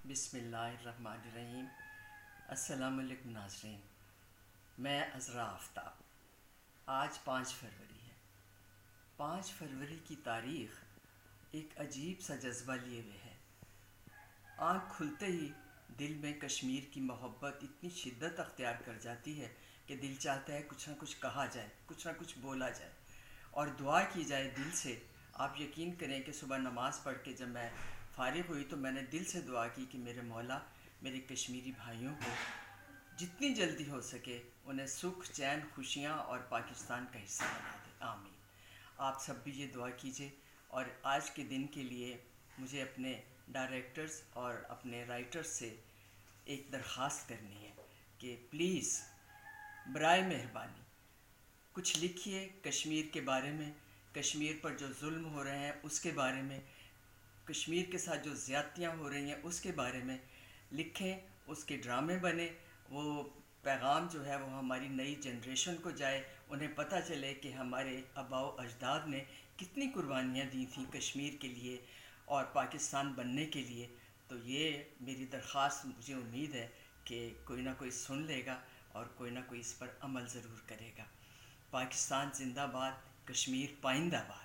بسم اللہ الرحمن الرحیم۔ السلام علیکم ناظرین، میں عذرا آفتاب۔ آج 5 فروری ہے۔ 5 فروری کی تاریخ ایک عجیب سا جذبہ لیے ہوئے ہے۔ آنکھ کھلتے ہی دل میں کشمیر کی محبت اتنی شدت اختیار کر جاتی ہے کہ دل چاہتا ہے کچھ نہ کچھ کہا جائے، کچھ نہ کچھ بولا جائے اور دعا کی جائے دل سے۔ آپ یقین کریں کہ صبح نماز پڑھ کے جب میں فارغ ہوئی تو میں نے دل سے دعا کی کہ میرے مولا میرے کشمیری بھائیوں کو جتنی جلدی ہو سکے انہیں سکھ، چین، خوشیاں اور پاکستان کا حصہ بنا دے، آمین۔ آپ سب بھی یہ دعا کیجئے۔ اور آج کے دن کے لیے مجھے اپنے ڈائریکٹرز اور اپنے رائٹرز سے ایک درخواست کرنی ہے کہ پلیز برائے مہربانی کچھ لکھیے کشمیر کے بارے میں، کشمیر پر جو ظلم ہو رہے ہیں اس کے بارے میں، کشمیر کے ساتھ جو زیادتیاں ہو رہی ہیں اس کے بارے میں لکھیں، اس کے ڈرامے بنے، وہ پیغام جو ہے وہ ہماری نئی جنریشن کو جائے، انہیں پتہ چلے کہ ہمارے آباء و اجداد نے کتنی قربانیاں دی تھیں کشمیر کے لیے اور پاکستان بننے کے لیے۔ تو یہ میری درخواست، مجھے امید ہے کہ کوئی نہ کوئی سن لے گا اور کوئی نہ کوئی اس پر عمل ضرور کرے گا۔ پاکستان زندہ باد، کشمیر پائندہ باد۔